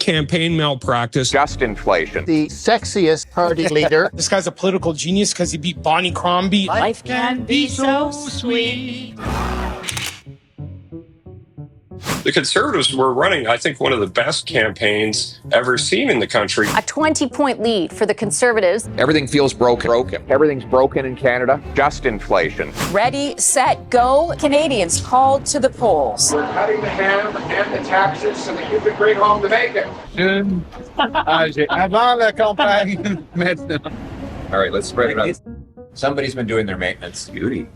campaign malpractice. Just inflation. The sexiest party leader. This guy's a political genius because he beat Bonnie Crombie. Life can be so sweet. The Conservatives were running, I think, one of the best campaigns ever seen in the country. A 20-point lead for the Conservatives. Everything feels broken. Everything's broken in Canada. Just inflation. Ready, set, go. Canadians called to the polls. We're cutting the ham and the taxes so that you can bring home the bacon. Avant la campagne. All right, let's spread it out. Somebody's been doing their maintenance. Beauty.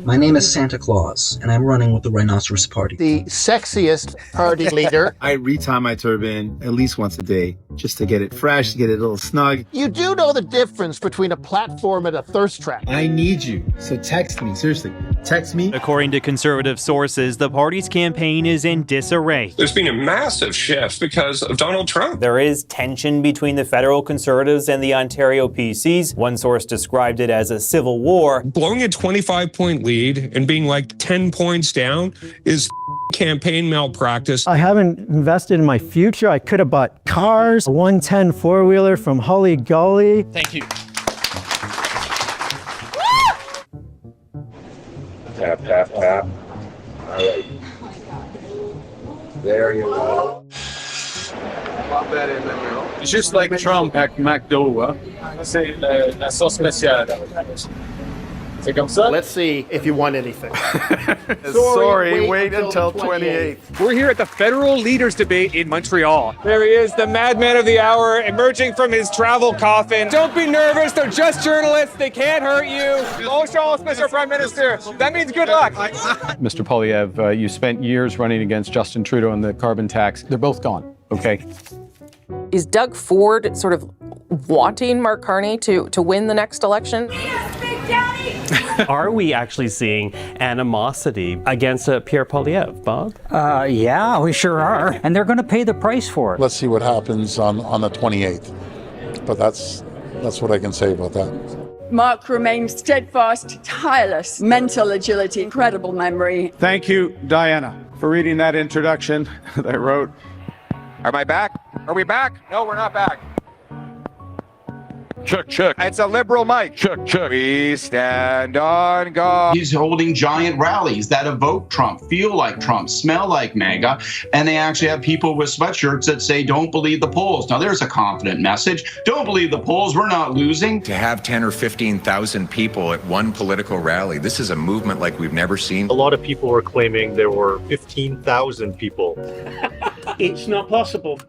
My name is Santa Claus, and I'm running with the Rhinoceros Party. The sexiest party leader. I retie my turban at least once a day just to get it fresh, to get it a little snug. You do know the difference between a platform and a thirst trap. I need you, so text me. Seriously, text me. According to Conservative sources, the party's campaign is in disarray. There's been a massive shift because of Donald Trump. There is tension between the federal Conservatives and the Ontario PCs. One source described it as a civil war. Blowing a 25-point lead and being like 10 points down is campaign malpractice. I haven't invested in my future. I could have bought cars, a 110 four-wheeler from Holly Golly. Thank you. Tap, tap, tap. All right. There you go. Pop that in the middle. Just like Trump at McDo, c'est la sauce spéciale. C'est comme ça? Let's see if you want anything. Sorry, wait until 28th. We're here at the federal leaders debate in Montreal. There he is, the madman of the hour, emerging from his travel coffin. Don't be nervous, they're just journalists, they can't hurt you. Bonjour, Mr. Prime Minister. That means good luck. Mr. Poilievre, you spent years running against Justin Trudeau on the carbon tax. They're both gone, okay? Is Doug Ford sort of wanting Mark Carney to win the next election? Are we actually seeing animosity against Pierre Poilievre, Bob? Yeah, we sure are. And they're going to pay the price for it. Let's see what happens on the 28th. But that's what I can say about that. Mark remains steadfast, tireless, mental agility, incredible memory. Thank you, Diana, for reading that introduction that I wrote. Am I back? Are we back? No, we're not back. Check, check. It's a liberal mic. Check, check. We stand on guard. He's holding giant rallies that evoke Trump, feel like Trump, smell like MAGA, and they actually have people with sweatshirts that say, don't believe the polls. Now, there's a confident message. Don't believe the polls. We're not losing. To have 10 or 15,000 people at one political rally, this is a movement like we've never seen. A lot of people were claiming there were 15,000 people. It's not possible.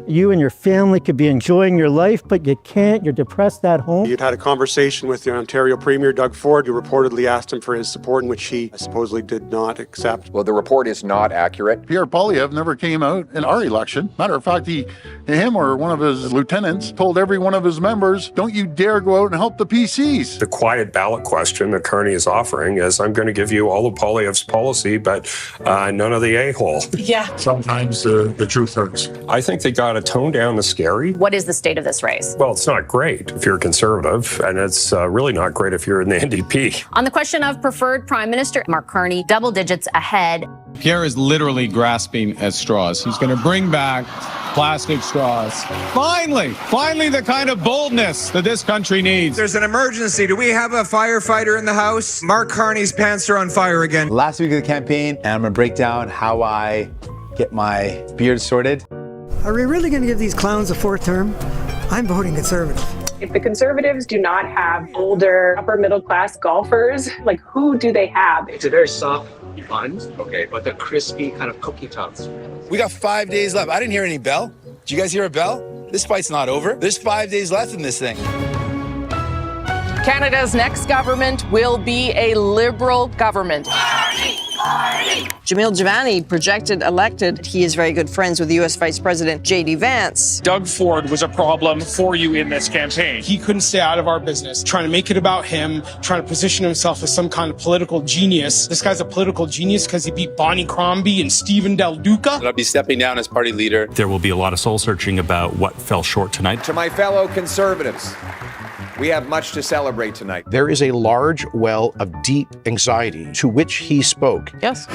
You and your family could be enjoying your life, but you can't. You're depressed at home. You'd had a conversation with the Ontario Premier, Doug Ford. You reportedly asked him for his support, in which he supposedly did not accept. Well, the report is not accurate. Pierre Poilievre never came out in our election. Matter of fact, him or one of his lieutenants told every one of his members, don't you dare go out and help the PCs. The quiet ballot question that Carney is offering is, I'm going to give you all of Poilievre's policy, but none of the a-hole. Yeah. Sometimes the truth hurts. I think they got to tone down the scary. What is the state of this race? Well, it's not great if you're a conservative, and it's really not great if you're in the NDP. On the question of preferred prime minister, Mark Carney, double digits ahead. Pierre is literally grasping at straws. He's going to bring back plastic straws. Finally the kind of boldness that this country needs. There's an emergency. Do we have a firefighter in the house? Mark Carney's pants are on fire again. Last week of the campaign, and I'm going to break down how I get my beard sorted. Are we really going to give these clowns a fourth term? I'm voting Conservative. If the Conservatives do not have older, upper middle class golfers, like who do they have? It's a very soft buns, okay, but the crispy kind of cookie tops. We got 5 days left. I didn't hear any bell. Did you guys hear a bell? This fight's not over. There's 5 days left in this thing. Canada's next government will be a Liberal government. Jamil Jivani projected elected. He is very good friends with U.S. Vice President J.D. Vance. Doug Ford was a problem for you in this campaign. He couldn't stay out of our business, trying to make it about him, trying to position himself as some kind of political genius. This guy's a political genius because he beat Bonnie Crombie and Stephen Del Duca. I'll be stepping down as party leader. There will be a lot of soul searching about what fell short tonight. To my fellow Conservatives, we have much to celebrate tonight. There is a large well of deep anxiety to which he spoke. Yes.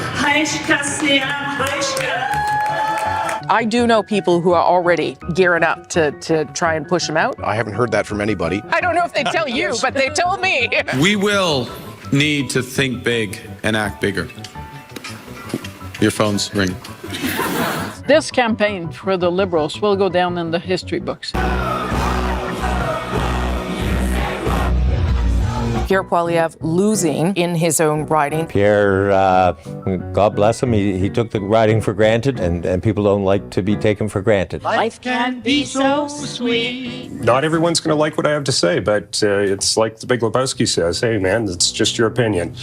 I do know people who are already gearing up to try and push him out. I haven't heard that from anybody. I don't know if they tell you, but they told me. We will need to think big and act bigger. Your phones ring. This campaign for the Liberals will go down in the history books. Pierre Poilievre losing in his own riding. Pierre, God bless him, he took the riding for granted, and people don't like to be taken for granted. Life can be so sweet. Not everyone's going to like what I have to say, but it's like the Big Lebowski says, hey man, it's just your opinion.